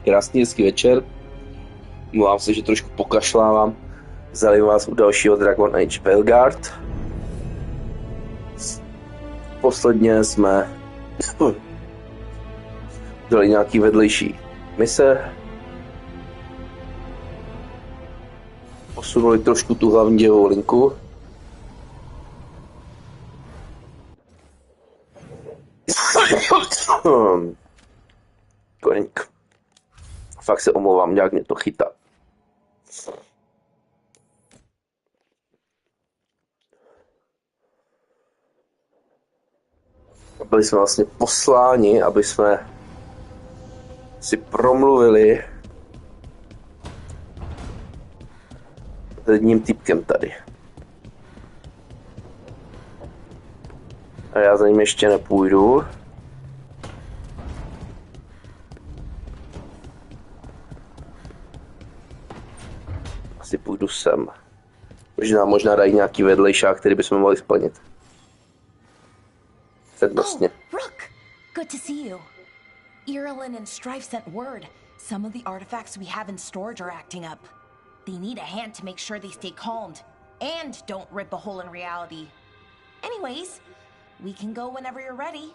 Krásný hezký večer. Mluvám se, že trošku pokašlávám. Zdravím vás u dalšího Dragon Age Veilguard. Posledně jsme dali nějaký vedlejší mise. Posunuli trošku tu hlavní dějovou linku. Koník. Fakt se omlouvám, nějak mě to chytá. Byli jsme vlastně posláni, aby jsme si promluvili s jedním týpkem tady. A já za ním ještě nepůjdu. Asi půjdu sem. Možná dají nějaký vedlejšák, který bychom mohli splnit. Přednostně. Oh, Rook! Good to see you. Irilyn and Strife sent word. Some of the artifacts we have in storage are acting up. They need a hand to make sure they stay calmed. And don't rip a hole in reality. Anyways, we can go whenever you're ready.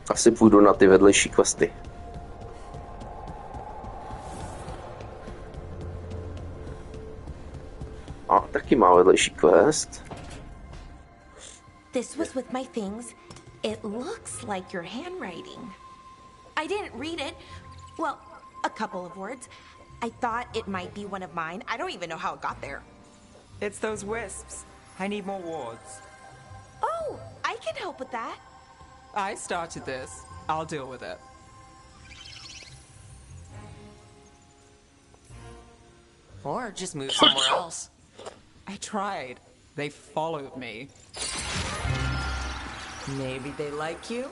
Asi půjdu na ty vedlejší questy. A taky má vedlejší quest. This was with my things. It looks like your handwriting. I didn't read it. Well, a couple of words. I thought it might be one of mine. I don't even know how it got there. It's those wisps. I need more wards. Oh, I can help with that. I started this. I'll deal with it. Or just move somewhere else. I tried. They followed me. Maybe they like you?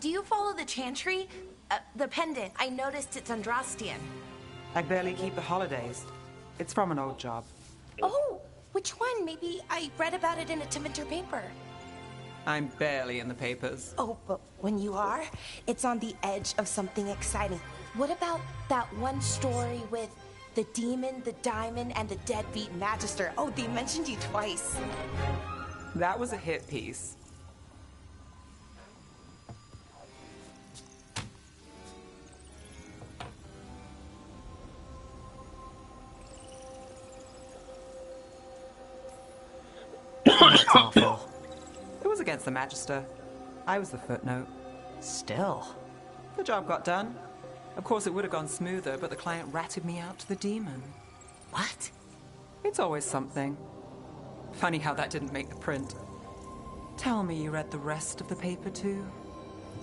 Do you follow the chantry? The pendant. I noticed it's Andrastian. I barely keep the holidays. It's from an old job. Oh, which one? Maybe I read about it in a Timinter paper. I'm barely in the papers. Oh, but when you are, it's on the edge of something exciting. What about that one story with the demon, the diamond, and the deadbeat magister? Oh, they mentioned you twice. That was a hit piece. That's awful. It was against the Magister. I was the footnote. Still. The job got done. Of course, it would have gone smoother, but the client ratted me out to the demon. What? It's always something. Funny how that didn't make the print. Tell me you read the rest of the paper too?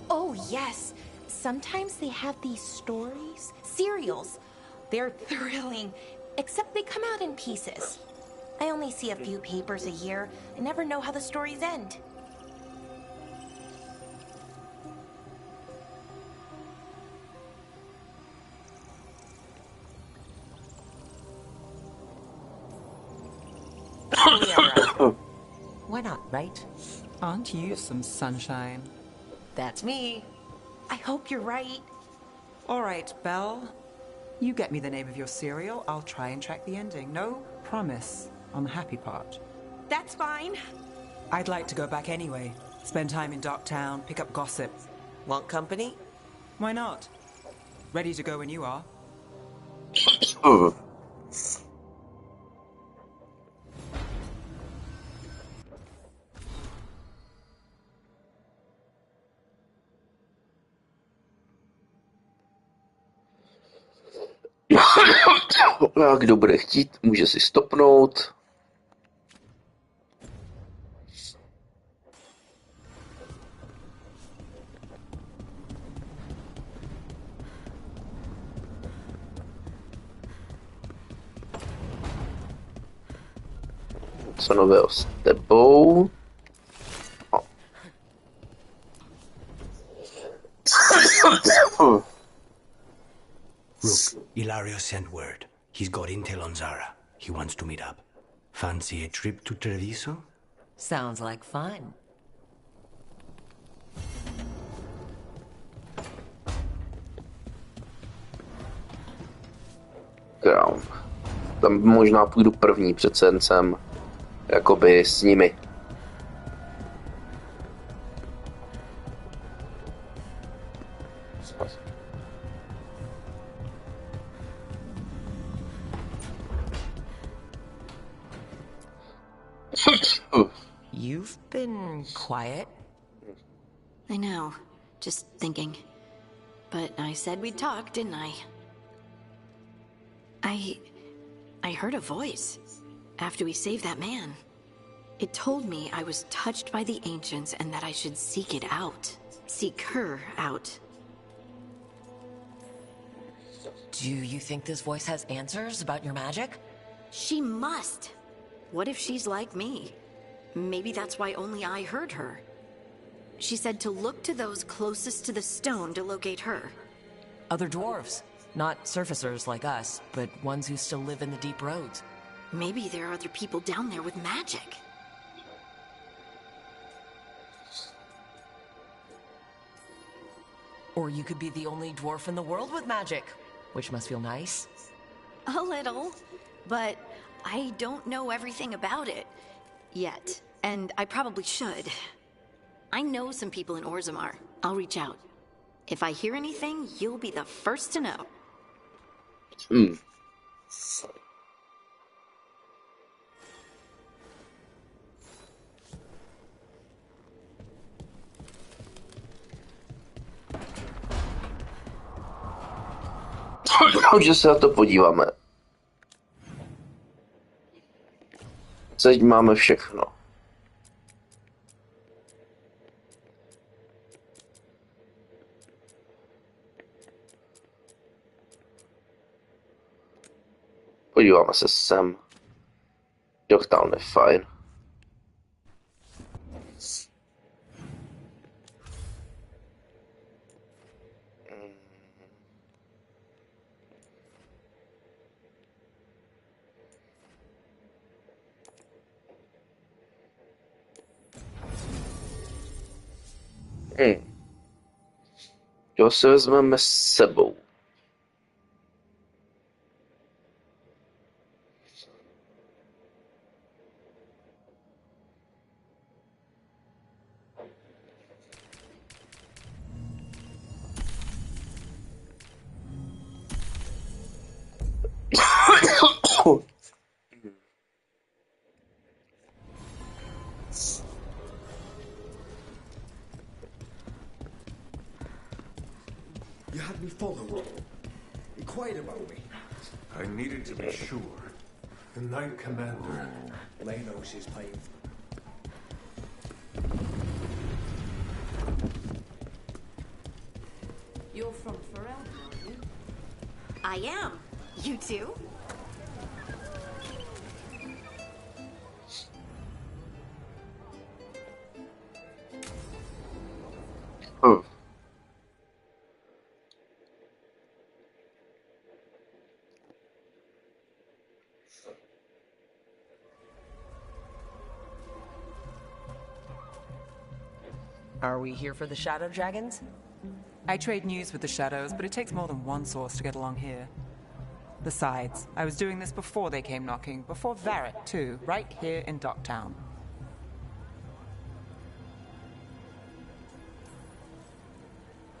Oh, yes. Sometimes they have these stories, serials. They're thrilling, except they come out in pieces. I only see a few papers a year. I never know how the stories end. Why not, right? Aren't you some sunshine? That's me. I hope you're right. All right, Belle. You get me the name of your cereal. I'll try and track the ending. No promise on the happy part. That's fine. I'd like to go back anyway. Spend time in Docktown, pick up gossip. Want company? Why not? Ready to go when you are. A kdo bude chtít, může si stopnout. Co nového s tebou? Rook, Ilario sent word. He's got intel on Zara. He wants to meet up. Fancy a trip to Treviso? Sounds like fun. Krám. Tam možná půjdu první, přece jen jsem jakoby s nimi. You've been quiet. I know. Just thinking. But I said we'd talk, didn't I? I heard a voice after we saved that man. It told me I was touched by the ancients and that I should seek it out. Seek her out. Do you think this voice has answers about your magic? She must. What if she's like me? Maybe that's why only I heard her. She said to look to those closest to the stone to locate her. Other dwarves. Not surfacers like us, but ones who still live in the deep roads. Maybe there are other people down there with magic. Or you could be the only dwarf in the world with magic, which must feel nice. A little, but I don't know everything about it yet, and I probably should. I know some people in Orzammar. I'll reach out. If I hear anything, you'll be the first to know. Takže se na to podíváme. Teď máme všechno. Podíváme se sem. Dogtown je fajn. To se vezmeme s sebou. You had me followed. Be quiet about me. I needed to be sure. The Knight Commander. Lay knows his pipe. You're from Pharrell, aren't you? I am. You too? Are we here for the Shadow Dragons? I trade news with the Shadows, but it takes more than one source to get along here. Besides, I was doing this before they came knocking, before Varret, too, right here in Docktown.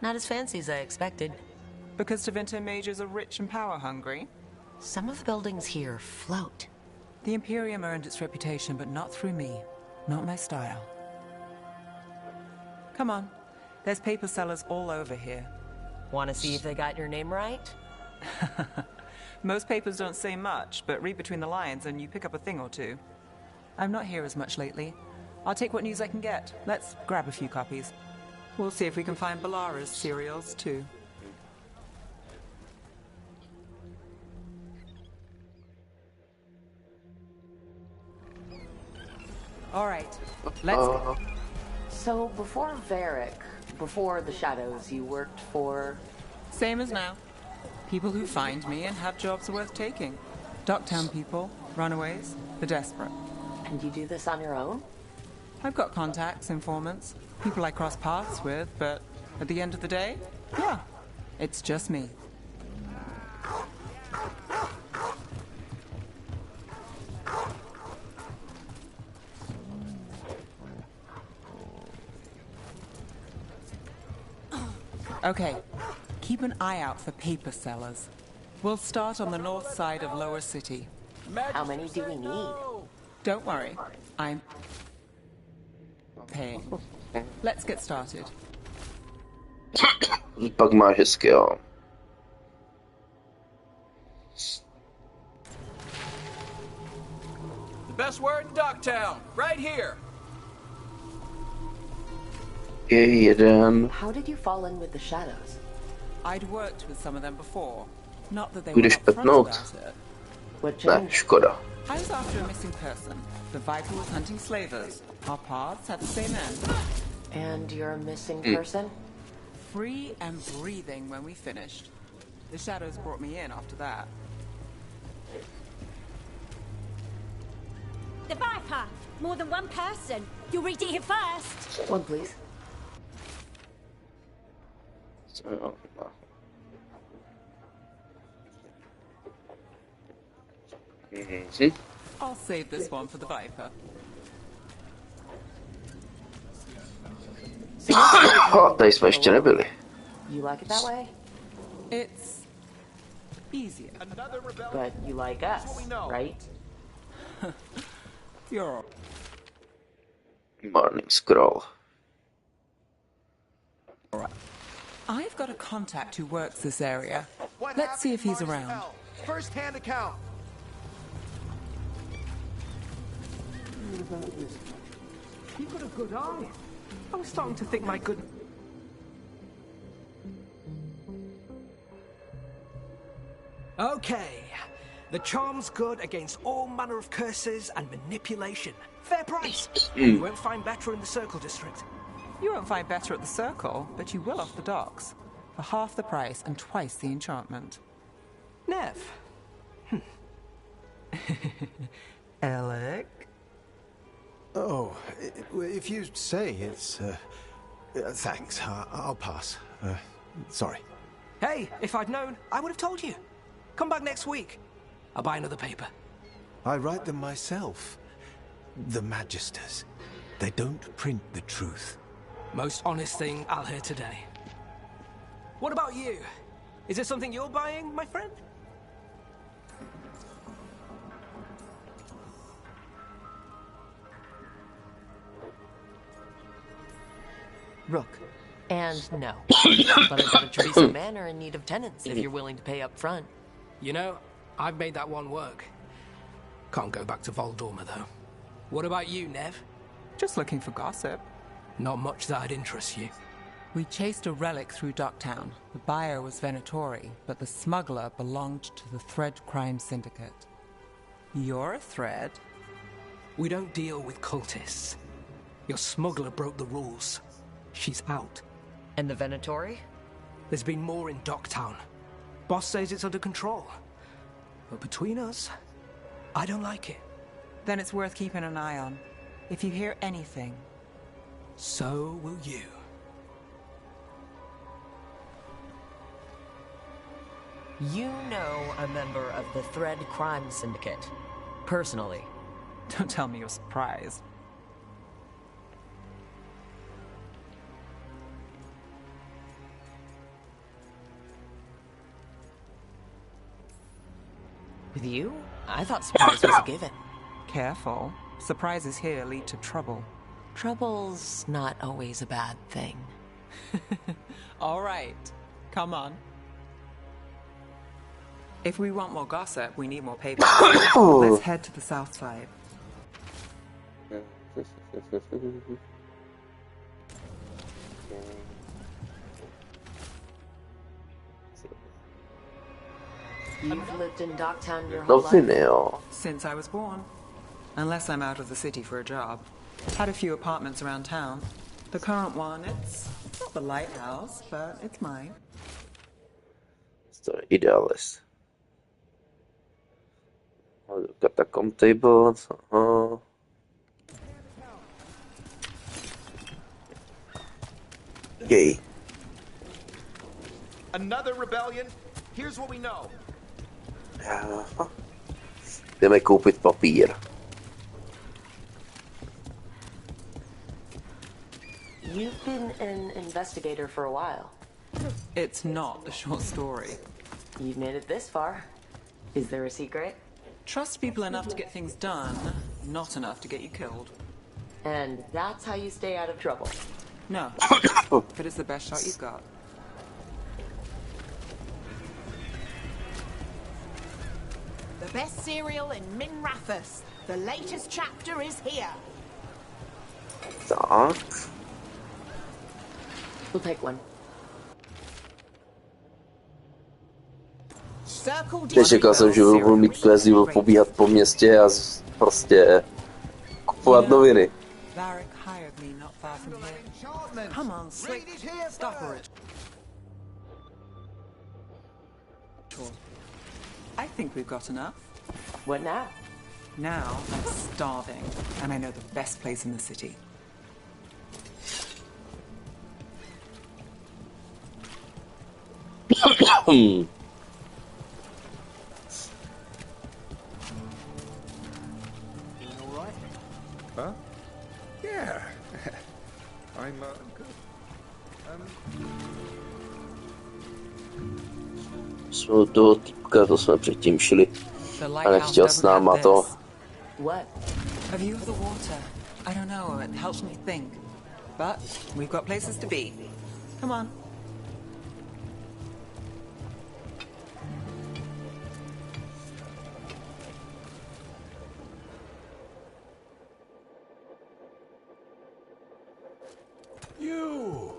Not as fancy as I expected. Because Tevinter mages are rich and power-hungry? Some of the buildings here float. The Imperium earned its reputation, but not through me. Not my style. Come on. There's paper sellers all over here. Want to see if they got your name right? Most papers don't say much, but read between the lines and you pick up a thing or two. I'm not here as much lately. I'll take what news I can get. Let's grab a few copies. We'll see if we can find Balara's cereals, too. All right, let's go. So before Varric, before the Shadows, you worked for... Same as now. People who find me and have jobs worth taking. Docktown people, runaways, the desperate. And you do this on your own? I've got contacts, informants, people I cross paths with, but at the end of the day, yeah, it's just me. Okay, keep an eye out for paper sellers. We'll start on the north side of Lower City. How many do we need? Don't worry, I'm paying. Let's get started. Pak máš hezky, jo. The best word in Docktown, right here. Je jeden. How did you fall in with the Shadows? I'd worked with some of them before. Not that they were Budeš upfront petnout? about it. What Ne, changed? škoda. I was after a missing person. The Viper was hunting slavers. Our paths had the same end. And you're a missing person? Free and breathing when we finished. The Shadows brought me in after that. The Viper! More than one person. You'll read it here first. One, please. I'll save this one for the Viper. Tady jsme ještě nebyli. You like it that way? It's easier. But you like us, right? You're Morning scroll. alright. I've got a contact who works this area. Let's see if he's around. First-hand account. You've got a good eye. I was starting to think my good... Okay. The charm's good against all manner of curses and manipulation. Fair price. You won't find better in the Circle District. You won't find better at the Circle, but you will off the docks. For half the price and twice the enchantment. Nev. Alec? Oh, if you say it's... thanks, I'll pass. Sorry. Hey, if I'd known, I would have told you. Come back next week. I'll buy another paper. I write them myself. The Magisters. They don't print the truth. Most honest thing I'll hear today. What about you? Is it something you're buying, my friend? Rook. And no. But I've got a Teresa Manor in need of tenants if you're willing to pay up front. You know, I've made that one work. Can't go back to Voldorma, though. What about you, Nev? Just looking for gossip. Not much that'd interest you. We chased a relic through Docktown. The buyer was Venatori, but the smuggler belonged to the Thread Crime Syndicate. You're a Thread? We don't deal with cultists. Your smuggler broke the rules. She's out. And the Venatori? There's been more in Docktown. Boss says it's under control. But between us, I don't like it. Then it's worth keeping an eye on. If you hear anything. So will you. You know a member of the Thread Crime Syndicate. Personally. Don't tell me you're surprised. With you? I thought surprise was a given. Careful. Surprises here lead to trouble. Trouble's not always a bad thing. All right. Come on. If we want more gossip, we need more paper. Let's head to the south side. You've lived in Docktown your whole life? Noviny, jo. Since I was born. Unless I'm out of the city for a job. Had a few apartments around town. The current one, it's not the lighthouse, but it's mine. Story idealist. Catacomb tables. Gay. Another rebellion? Here's what we know. Jdeme koupit papír. You've been an investigator for a while. It's not a short story. You've made it this far. Is there a secret? Trust people enough to get things done, not enough to get you killed. And that's how you stay out of trouble. No, but it's the best shot you've got. The best cereal in Minrathous. The latest chapter is here. Tak. We'll take one. Nečekal jsem, že budu mít quest, budu pobíhat po městě a prostě kupovat noviny. I think we've got enough. What now? Now I'm starving, and I know the best place in the city. Huh? Yeah. I'm good. Jsme u toho týpka, to jsme předtím šli. A nechtěl s náma to. What? A view of the water. I don't know, it helps me think. But we've got places to be. Come on. You!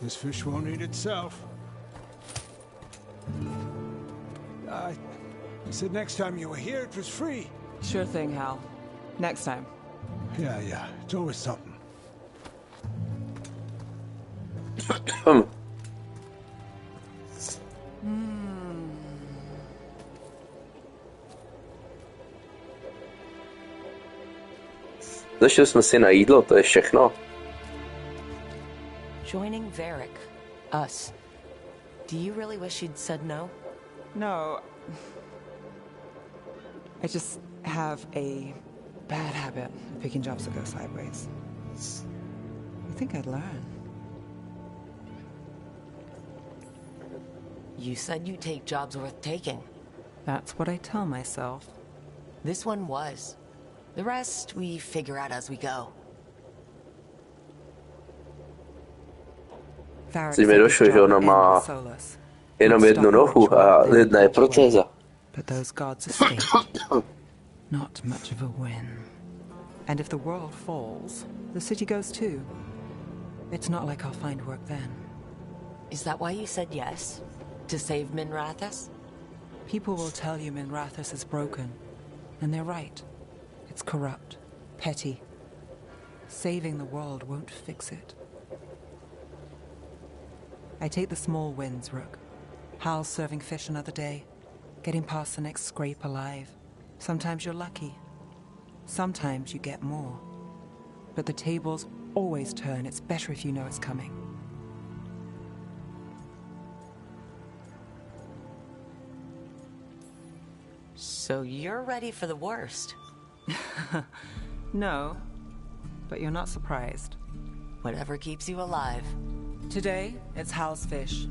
This fish won't eat itself. I said next time you were here it was free. Sure thing, Hal. Next time. Yeah. It's always something. Zašli jsme si na jídlo, to je všechno. Joining Varric. Us. Do you really wish you'd said no? No. I just have a bad habit of picking jobs that go sideways. You think I'd learn? You said you take jobs worth taking. That's what I tell myself. This one was. The rest we figure out as we go. Si mi došlo, že ona má jenom jednu nohu a jedna je protéza. But those gods escaped. Not much of a win. And if the world falls, the city goes too. It's not like I'll find work then. Is that why you said yes? To save Minrathous? People will tell you Minrathous is broken. And they're right. It's corrupt. Petty. Saving the world won't fix it. I take the small wins, Rook. Hal's serving fish another day. Getting past the next scrape alive. Sometimes you're lucky. Sometimes you get more. But the tables always turn. It's better if you know it's coming. So you're ready for the worst? No, but you're not surprised. Whatever keeps you alive. Today, it's Hal's fish.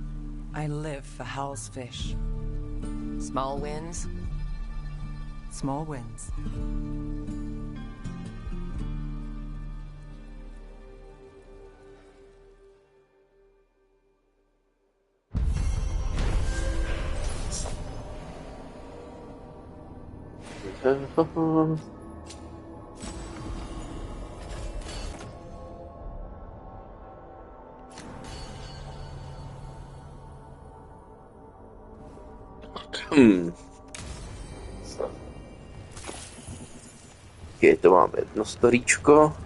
I live for Hal's fish. Small wins? Small wins. Okay, to máme jedno storíčko.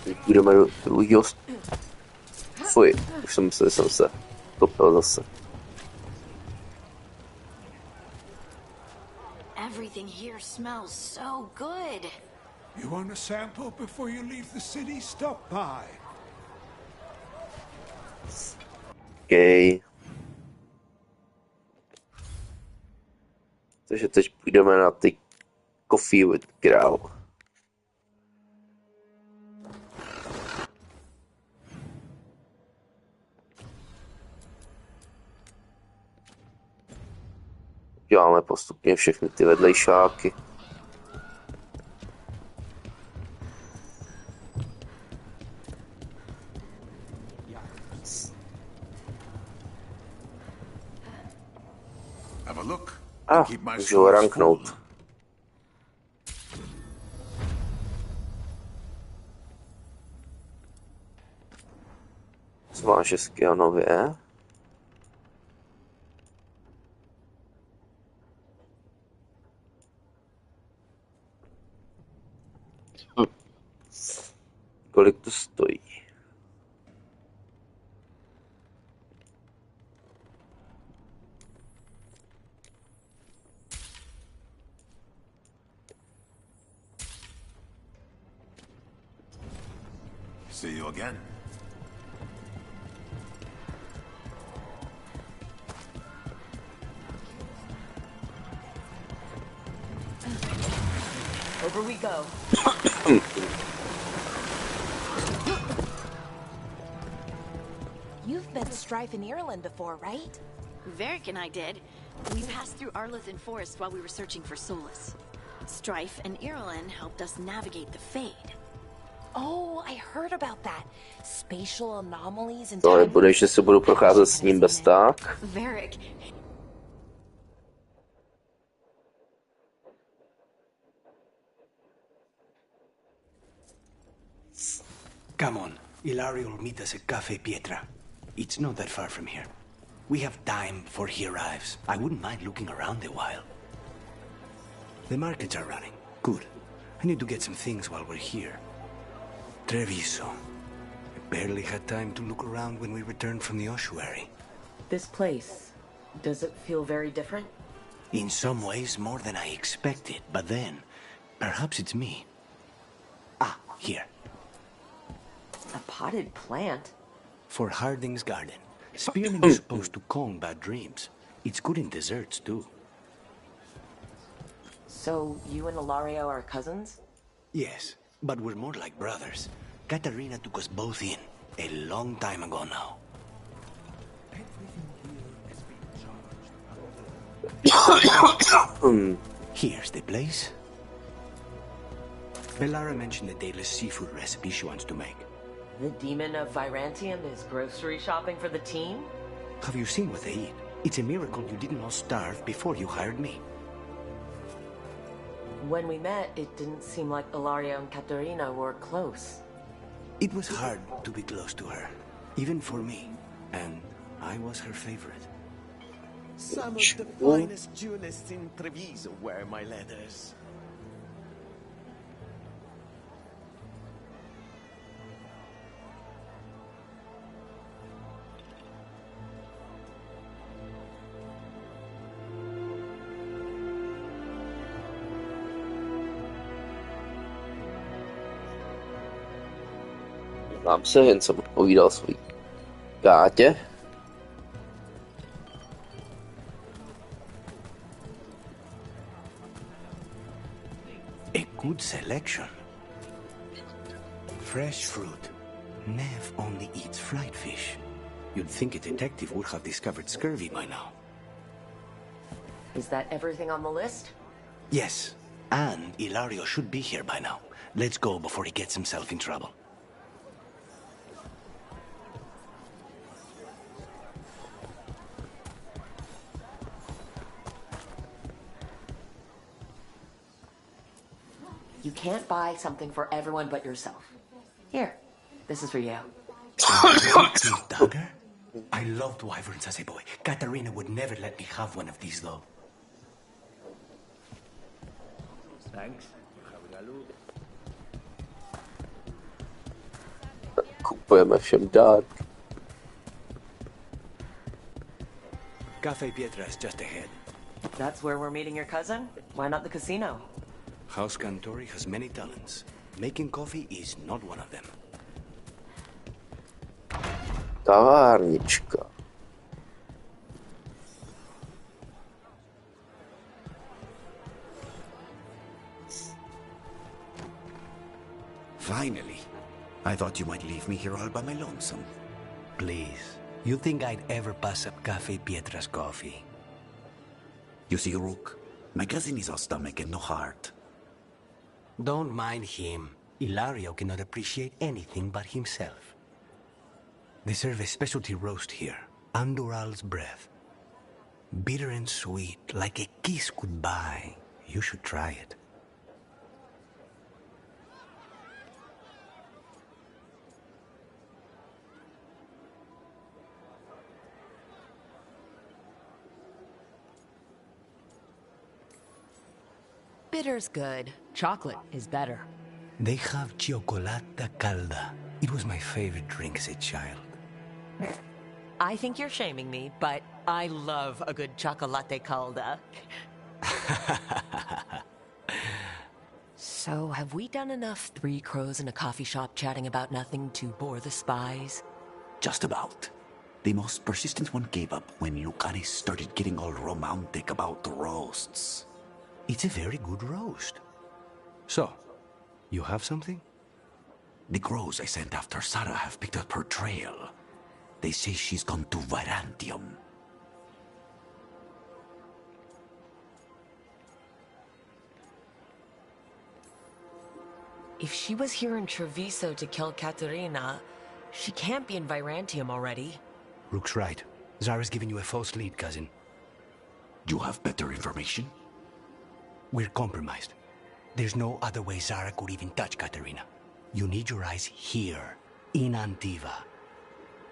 Teď půjdeme do druhého. Fuj, už jsem myslel, že jsem se topil zase. Everything here smells so good. You want a sample before you leave the city? Stop by. Okay. Takže teď půjdeme na ty Coffee with Grau. Děláme postupně všechny ty vedlejšáky. Můžu ho ranknout. Co máš hezkého nově? Kolik to stojí? See you again. Over we go. You've been to Strife in Ireland before, right? Varric and I did. We passed through Arlethan Forest while we were searching for Solace. Strife and Ireland helped us navigate the Fade. Oh, I heard about that. Spatial anomalies and Ale budeš, že se budu procházet s ním bez tak. Varric. Come on. Ilario will meet us at Cafe Pietra. It's not that far from here. We have time before he arrives. I wouldn't mind looking around a while. The markets are running. Good. I need to get some things while we're here. Treviso. I barely had time to look around when we returned from the ossuary. This place, does it feel very different? In some ways, more than I expected. But then, perhaps it's me. Ah, here. A potted plant? For Harding's garden. Spearmint is supposed to calm bad dreams. It's good in desserts, too. So, you and Ilario are cousins? Yes, but we're more like brothers. Katarina took us both in, a long time ago now. Here's the place. Bellara mentioned the daily seafood recipe she wants to make. The demon of Virantium is grocery shopping for the team? Have you seen what they eat? It's a miracle you didn't all starve before you hired me. When we met, it didn't seem like Ilario and Katarina were close. It was hard to be close to her, even for me, and I was her favorite. Some of the finest duelists in Treviso wear my leathers. Nám se jen jsem odpovídal svůj Kátě. A good selection. Fresh fruit. Nev only eats fried fish. You'd think a detective would have discovered scurvy by now. Is that everything on the list? Yes, and Ilario should be here by now. Let's go before he gets himself in trouble. You can't buy something for everyone but yourself. Here, this is for you. Dagger? I loved wyverns as a boy. Katarina would never let me have one of these, though. Thanks. Kupujeme všem dát. Cafe Pietra is just ahead. That's where we're meeting your cousin? Why not the casino? House Cantori has many talents. Making coffee is not one of them. Kavárnička. Finally. I thought you might leave me here all by my lonesome. Please. You think I'd ever pass up Cafe Pietra's coffee? You see, Rook, my cousin is all stomach and no heart. Don't mind him. Ilario cannot appreciate anything but himself. They serve a specialty roast here, Andoral's breath. Bitter and sweet, like a kiss goodbye. You should try it. Bitter's good. Chocolate is better. They have chocolata calda. It was my favorite drink as a child. I think you're shaming me, but I love a good chocolate calda. So, have we done enough Three Crows in a coffee shop chatting about nothing to bore the spies? Just about. The most persistent one gave up when Lucani started getting all romantic about the roasts. It's a very good roast. So, you have something? The crows I sent after Sarah have picked up her trail. They say she's gone to Virantium. If she was here in Treviso to kill Katerina, she can't be in Virantium already. Rook's right. Zara's giving you a false lead, cousin. You have better information? We're compromised. There's no other way Zara could even touch Katerina. You need your eyes here, in Antiva.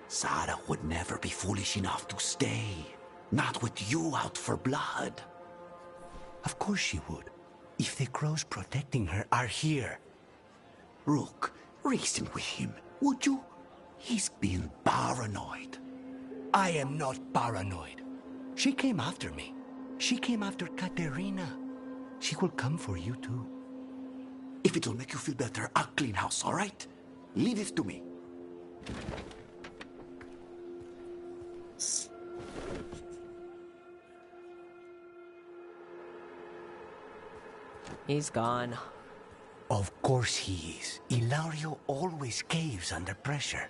Zara would never be foolish enough to stay. Not with you out for blood. Of course she would. If the crows protecting her are here. Rook, reason with him, would you? He's being paranoid. I am not paranoid. She came after me. She came after Katerina. She will come for you too. If it'll make you feel better, I'll clean house, all right? Leave it to me. He's gone. Of course he is. Ilario always caves under pressure.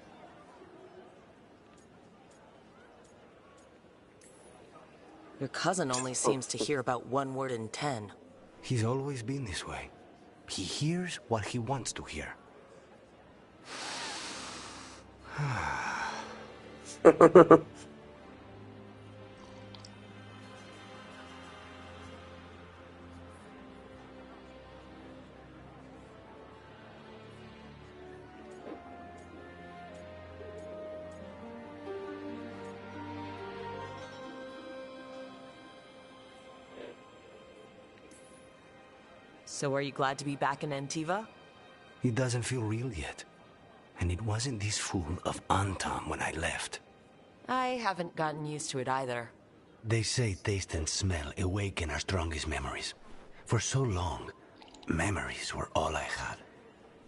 Your cousin only seems to hear about one word in 10. He's always been this way. He hears what he wants to hear. So are you glad to be back in Antiva? It doesn't feel real yet. And it wasn't this fool of Anton when I left. I haven't gotten used to it either. They say taste and smell awaken our strongest memories. For so long, memories were all I had.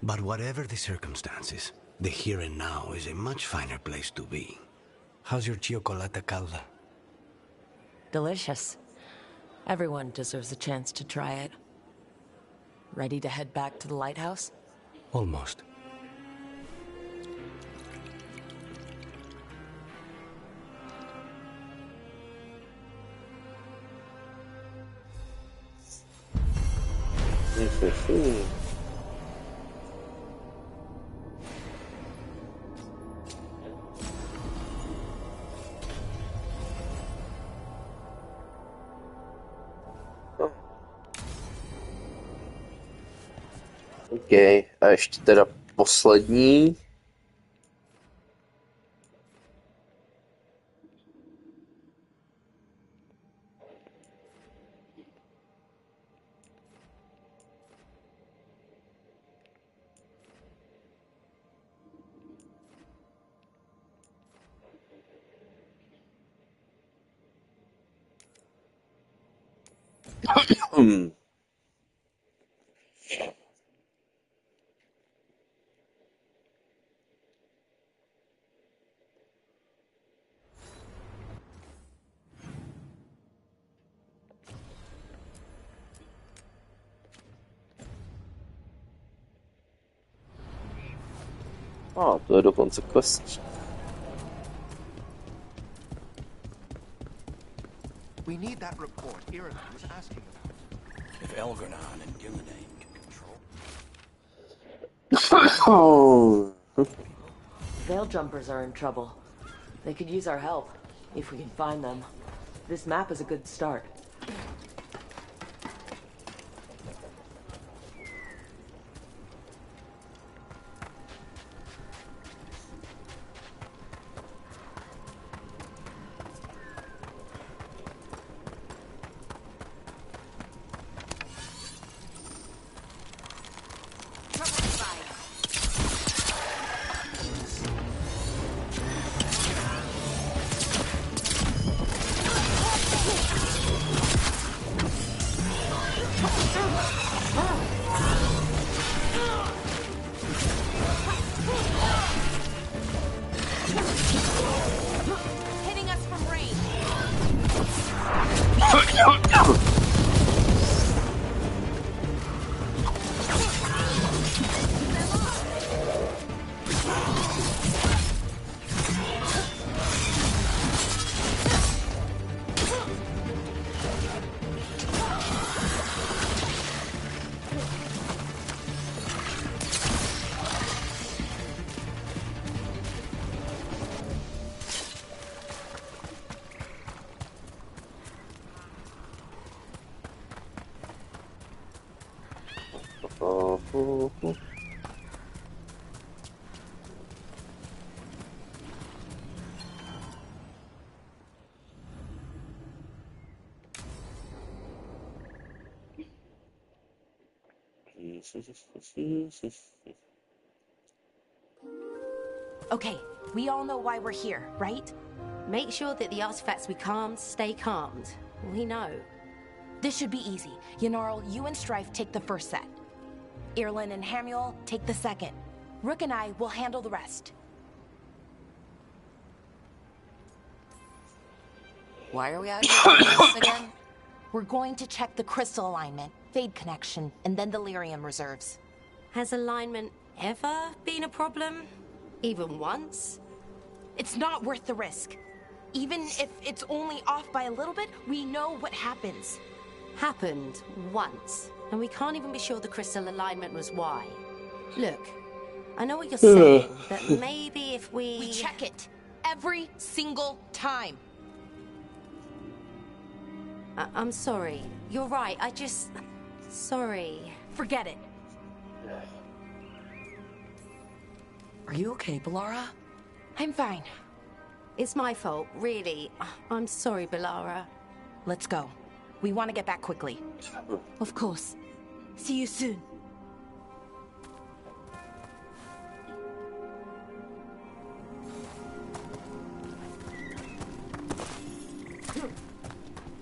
But whatever the circumstances, the here and now is a much finer place to be. How's your chocolate calda? Delicious. Everyone deserves a chance to try it. Ready to head back to the lighthouse? Almost. OK, a ještě teda poslední. To je dokonce quest. We need that report Ireland was asking about. If Elgarnon and Gillinane can control. Veil jumpers are in trouble. They could use our help, if we can find them. This map is a good start. Hitting us from range. Okay, we all know why we're here, right? Make sure that the artifacts we calmed stay calmed. We know. This should be easy. Yanarl, you and Strife take the first set. Irlin and Hamuel take the second. Rook and I will handle the rest. Why are we out here doing this again? We're going to check the crystal alignment, fade connection, and then the lyrium reserves. Has alignment ever been a problem? Even once? It's not worth the risk. Even if it's only off by a little bit, we know what happens. Happened once, and we can't even be sure the crystal alignment was why. Look, I know what you're saying, but maybe if We check it every single time. I'm sorry. You're right, sorry. Forget it. Are you okay, Balara? I'm fine. It's my fault, really. I'm sorry, Balara. Let's go. We want to get back quickly. Of course. See you soon.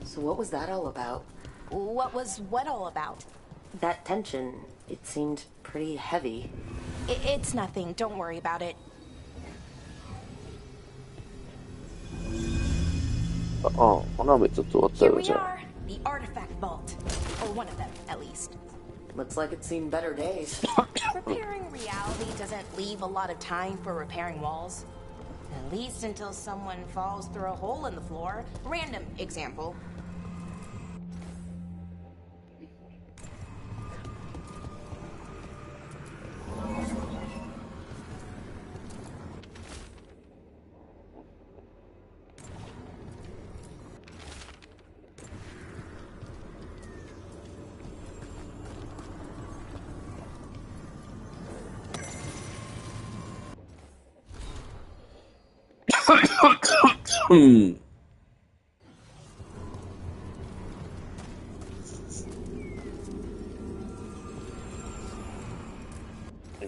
So what was that all about? What was what all about? That tension, it seemed pretty heavy. It's nothing. Don't worry about it. Ona mi to tu Here we otevře. are, the artifact vault. Or one of them, at least. Looks like it's seen better days. Repairing reality doesn't leave a lot of time for repairing walls. At least until someone falls through a hole in the floor. Random example.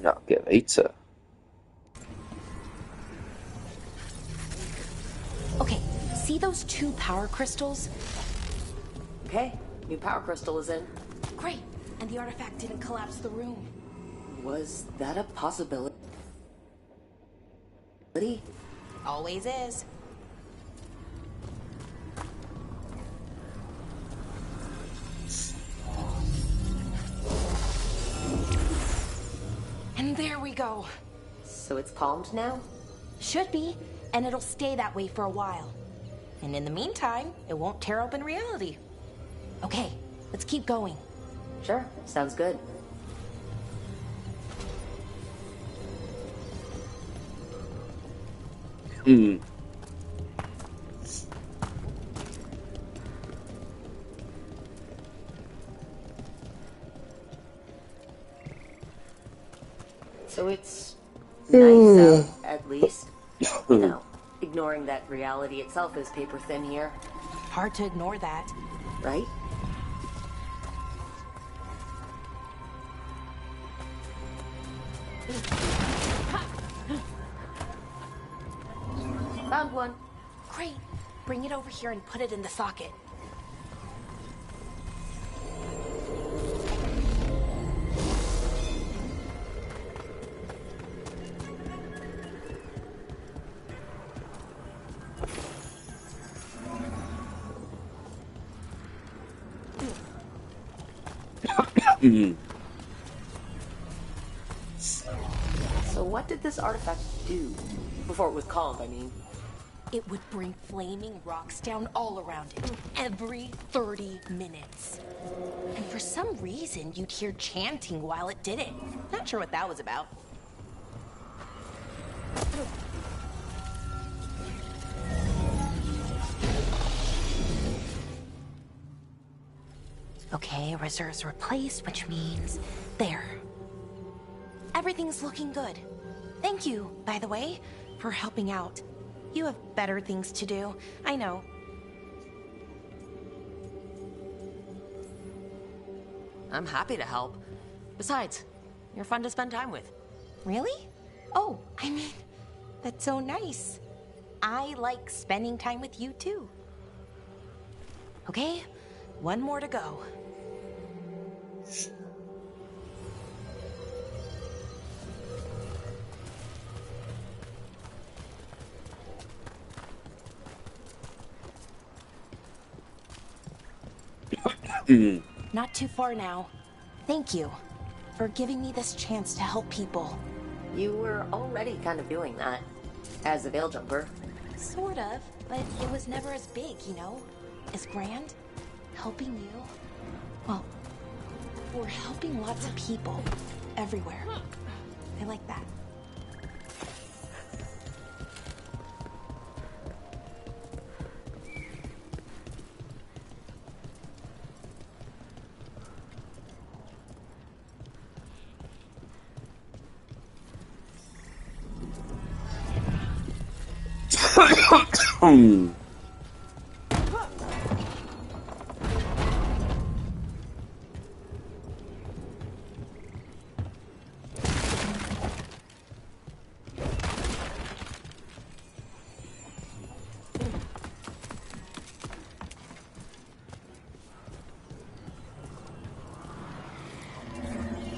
Nějaké vejce. Okay, see those two power crystals? Okay, New power crystal is in. Great. And the artifact didn't collapse the room. Was that a possibility? Always is. And there we go. So it's calmed now? Should be, and it'll stay that way for a while. And in the meantime, it won't tear open reality. Okay, let's keep going. Sure, sounds good. So it's nice out, at least. You know, ignoring that reality itself is paper thin here. Hard to ignore that. Right? Found one. Great. Bring it over here and put it in the socket. So what did this artifact do? Before it was calmed, I mean. It would bring flaming rocks down all around it, every 30 minutes. And for some reason, you'd hear chanting while it did it. Not sure what that was about. Okay, reserves replaced, which means there. Everything's looking good. Thank you, by the way, for helping out. You have better things to do, I know. I'm happy to help. Besides, you're fun to spend time with. Really? Oh, I mean, that's so nice. I like spending time with you too. Okay, one more to go. Not too far now. Thank you for giving me this chance to help people. You were already kind of doing that as a veil jumper. Sort of, but it was never as big, you know? As grand. Helping you. Well, we're helping lots of people everywhere. I like that.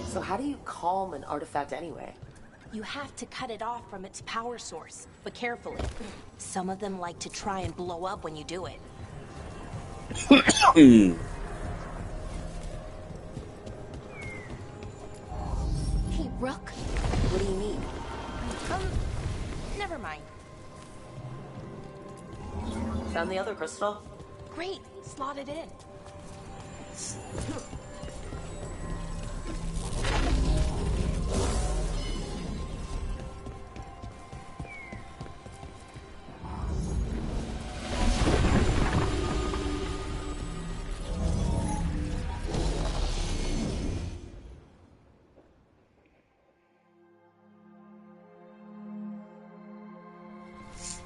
So how do you calm an artifact anyway? You have to cut it off from its power source, but carefully. Some of them like to try and blow up when you do it. Hey, Rook. What do you need? Never mind. Found the other crystal? Great, slot it in.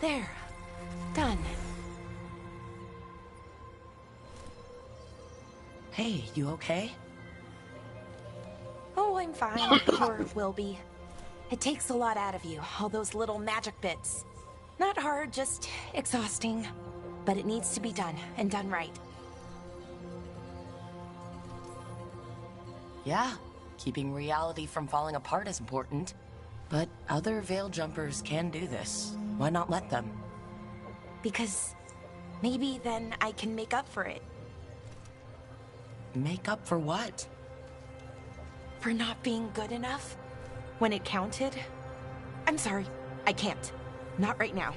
There. Done. Hey, you okay? Oh, I'm fine. Or will be. It takes a lot out of you, all those little magic bits. Not hard, just exhausting. But it needs to be done, and done right. Yeah, keeping reality from falling apart is important. But other veil jumpers can do this. Why not let them? Because maybe then I can make up for it. Make up for what? For not being good enough when it counted. I'm sorry, I can't. Not right now.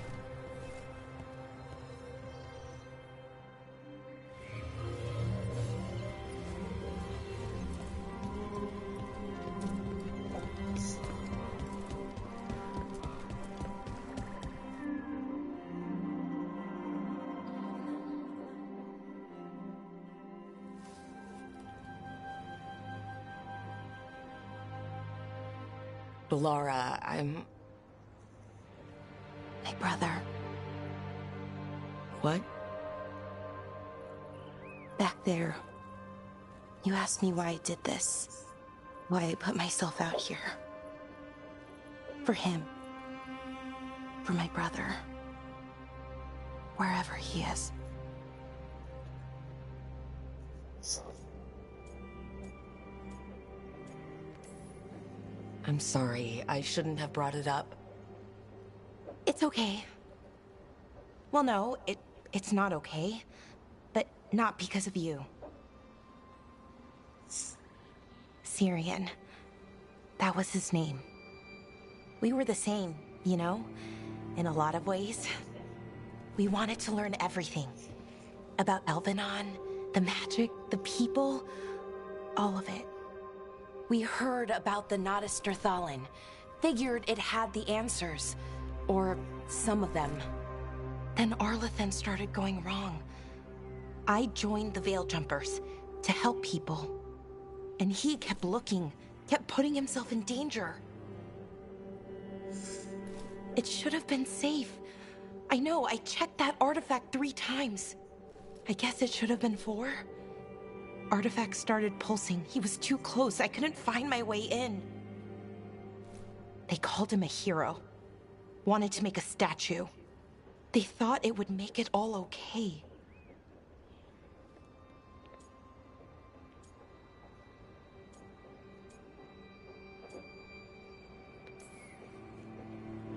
Laura, I'm... My brother. What? Back there. You asked me why I did this. Why I put myself out here. For him. For my brother. Wherever he is. I'm sorry. I shouldn't have brought it up. It's okay. Well, no, it's not okay. But not because of you. Syrian. That was his name. We were the same, you know? In a lot of ways. We wanted to learn everything. About Elvenon, the magic, the people, all of it. We heard about the Notisterthalin, figured it had the answers, or some of them. Then Arlathan started going wrong. I joined the Veil Jumpers to help people. And he kept looking, kept putting himself in danger. It should have been safe. I know, I checked that artifact 3 times. I guess it should have been 4. Artifact started pulsing. He was too close. I couldn't find my way in. They called him a hero. Wanted to make a statue. They thought it would make it all okay.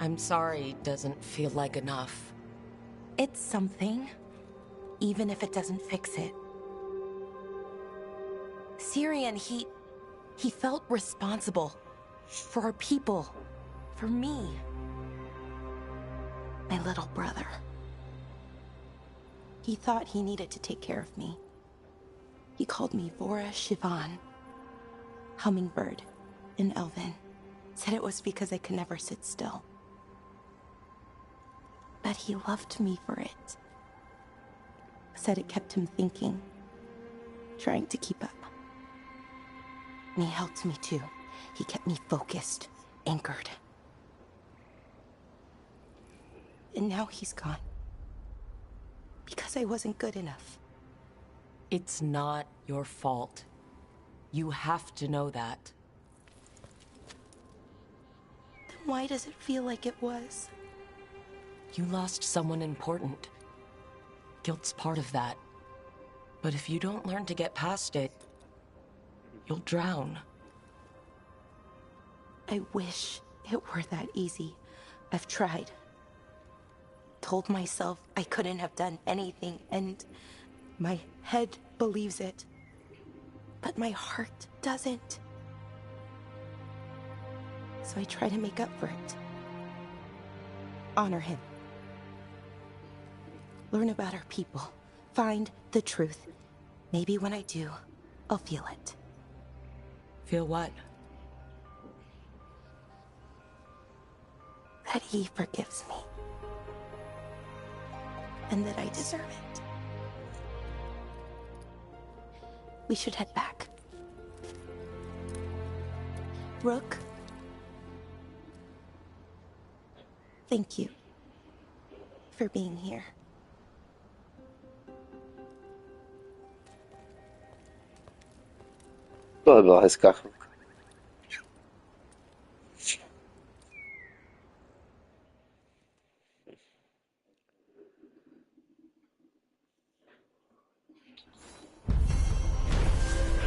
I'm sorry, doesn't feel like enough. It's something, even if it doesn't fix it. Syrian, he felt responsible for our people, for me, my little brother. He thought he needed to take care of me. He called me Vora Shivan, hummingbird in Elven. Said it was because I could never sit still. But he loved me for it. Said it kept him thinking, trying to keep up. And he helped me too. He kept me focused, anchored. And now he's gone. Because I wasn't good enough. It's not your fault. You have to know that. Then why does it feel like it was? You lost someone important. Guilt's part of that. But if you don't learn to get past it, you'll drown. I wish it were that easy. I've tried. Told myself I couldn't have done anything, and my head believes it. But my heart doesn't. So I try to make up for it. Honor him. Learn about our people. Find the truth. Maybe when I do, I'll feel it. Feel what? That he forgives me. And that I deserve it. We should head back. Rook. Thank you for being here. To byla hezká chvilka.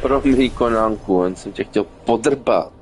Promiň, Konánku, jen jsem tě chtěl podrbat.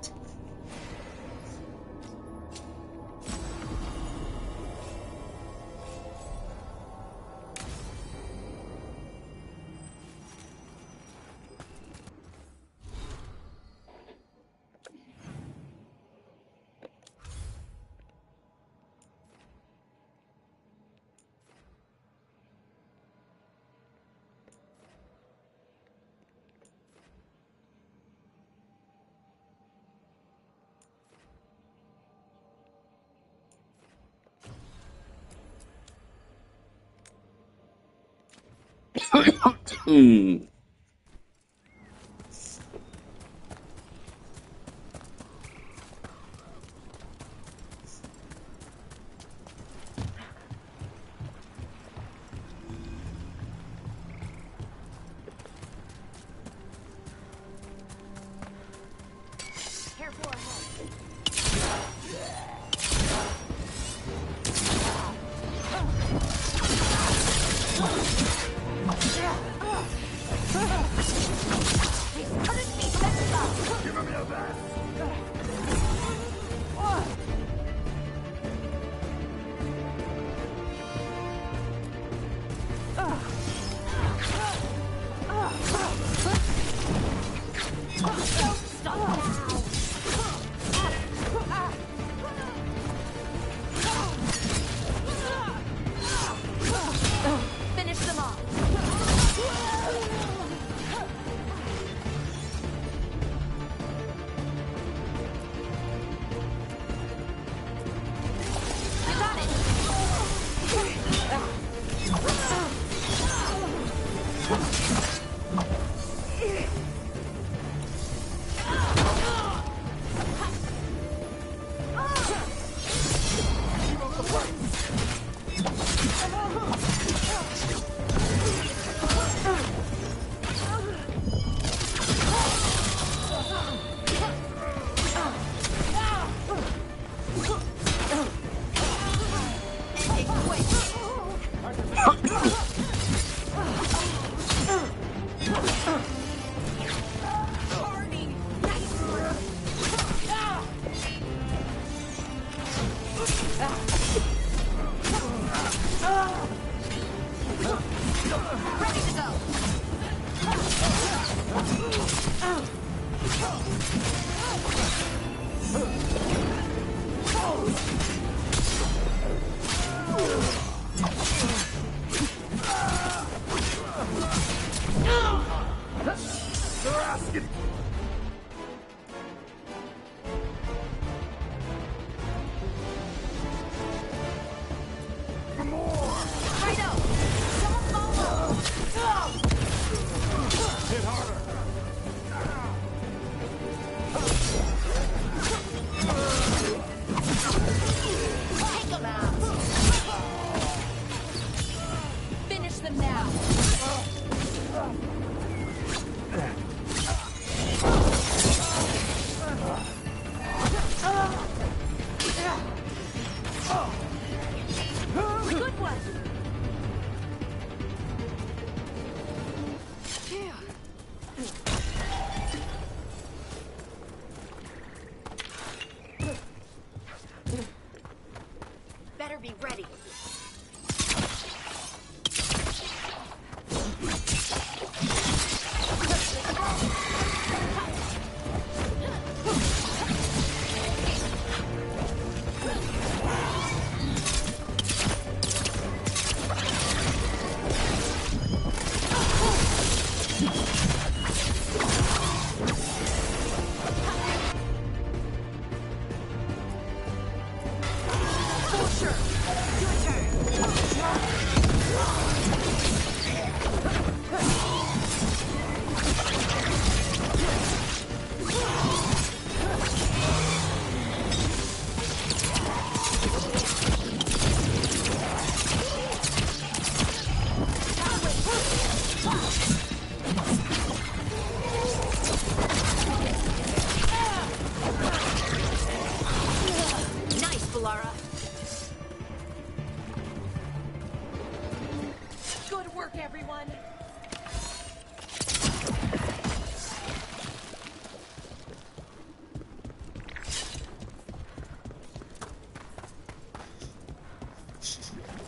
Be ready.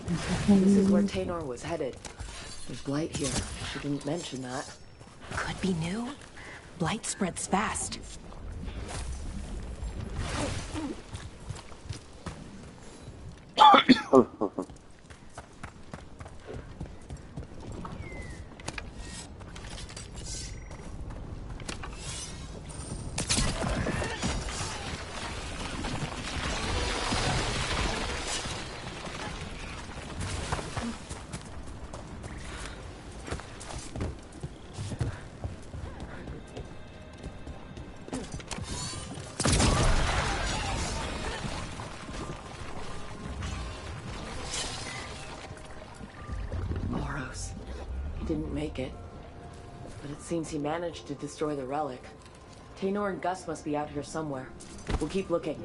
This is where Taynor was headed. There's blight here. She didn't mention that. Could be new. Blight spreads fast. Didn't make it, but it seems he managed to destroy the relic. Taynor and Gus must be out here somewhere. We'll keep looking.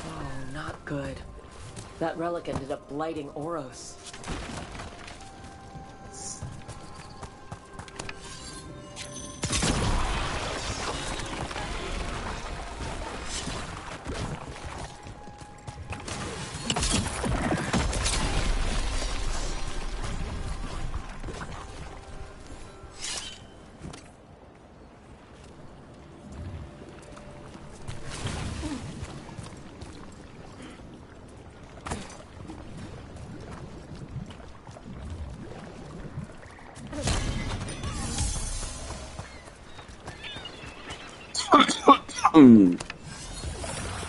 Oh, not good. That relic ended up blighting Oros.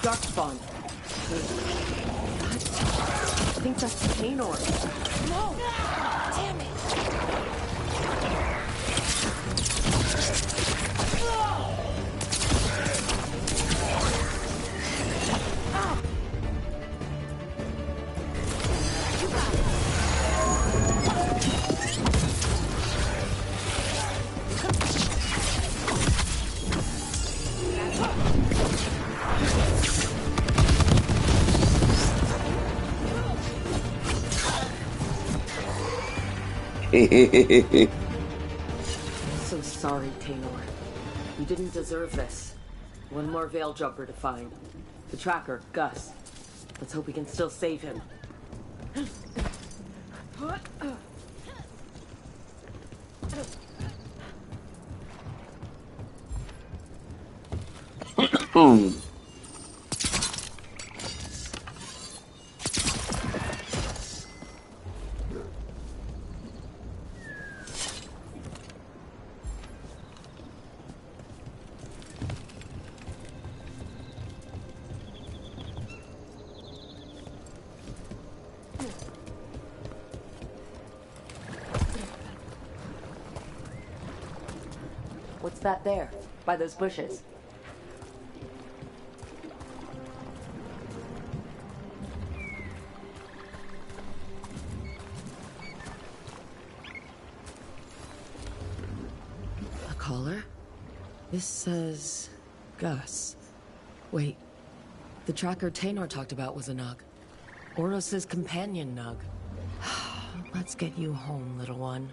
Darkspawn. I think that's Taynor. No! Damn it! So sorry, Taynor. You didn't deserve this. One more Veil Jumper to find. The tracker, Gus. Let's hope we can still save him. What's that there, by those bushes? A collar? This says Gus. Wait, the tracker Taynor talked about was a Nug. Oros' companion Nug. Let's get you home, little one.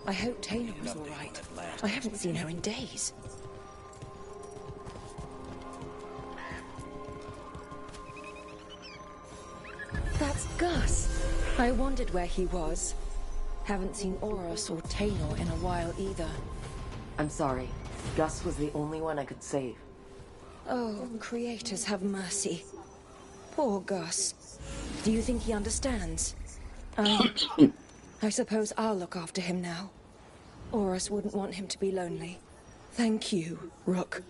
I hope Taylor was all right. I haven't seen her in days. That's Gus. I wondered where he was. Haven't seen Oros or Taylor in a while either. I'm sorry. Gus was the only one I could save. Oh, creators have mercy. Poor Gus. Do you think he understands? I suppose I'll look after him now. Oros wouldn't want him to be lonely. Thank you, Rook.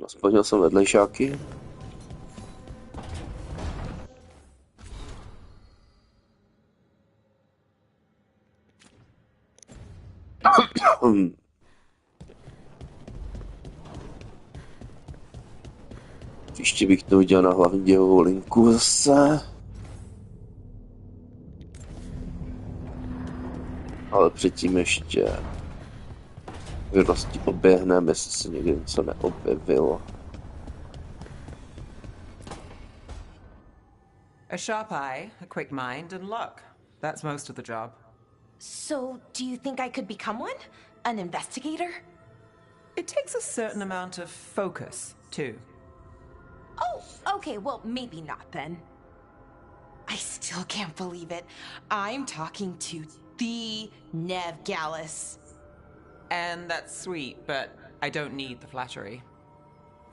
Splnil jsem vedlejšáky. Příště bych to viděl na hlavní dělovou linku zase. Ale předtím ještě vyrosti oběhneme, jestli se někde něco neobjevilo. A sharp eye, a quick mind, and luck. That's most of the job. So, do you think I could become one? An investigator? It takes a certain amount of focus, too. Oh, okay, well, maybe not then. I still can't believe it. I'm talking to the Nev Gallus. And that's sweet, but I don't need the flattery.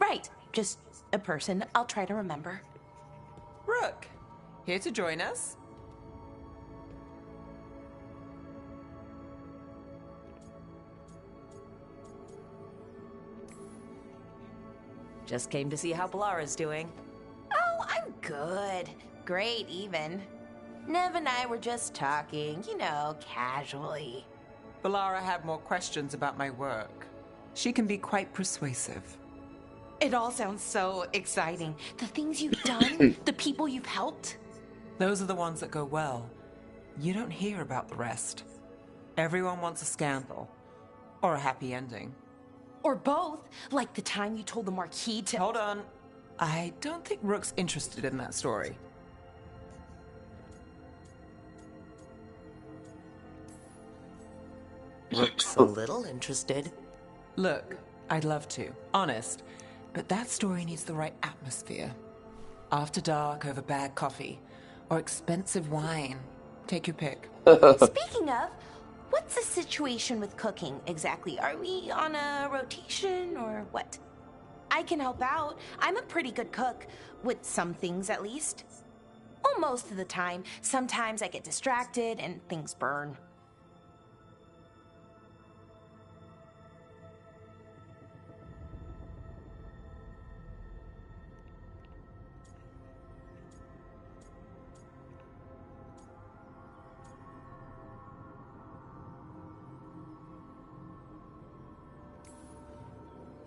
Right, just a person I'll try to remember. Rook, here to join us? Just came to see how Balara's doing. Oh, I'm good. Great, even. Nev and I were just talking, you know, casually. Balara had more questions about my work. She can be quite persuasive. It all sounds so exciting. The things you've done, the people you've helped. Those are the ones that go well. You don't hear about the rest. Everyone wants a scandal. Or a happy ending. Or both, like the time you told the Marquis to— Hold on. I don't think Rook's interested in that story. Rook's a little interested. Look, I'd love to, honest. But that story needs the right atmosphere. After dark over bad coffee. Or expensive wine. Take your pick. Speaking of, what's the situation with cooking exactly? Are we on a rotation or what? I can help out. I'm a pretty good cook. With some things, at least. Well, most of the time. Sometimes I get distracted and things burn.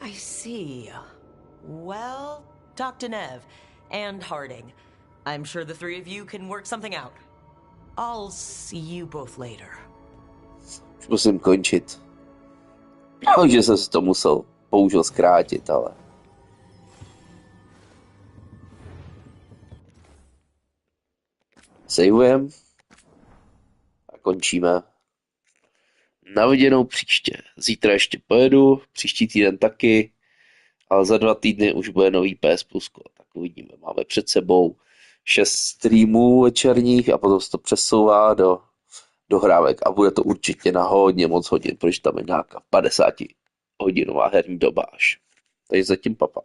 I see. Well, Dr. Nev and Harding, I'm sure the three of you can work something out. I'll see you both later. Musím končit. Takže jsem si to musel bohužel zkrátit, ale... Saveujeme a končíme. Na viděnou příště. Zítra ještě pojedu, příští týden taky, ale za 2 týdny už bude nový PS Plusko. Tak uvidíme. Máme před sebou 6 streamů večerních a potom se to přesouvá do hrávek a bude to určitě na hodně moc hodin, protože tam je nějaká 50 hodinová herní doba až. Takže zatím papa.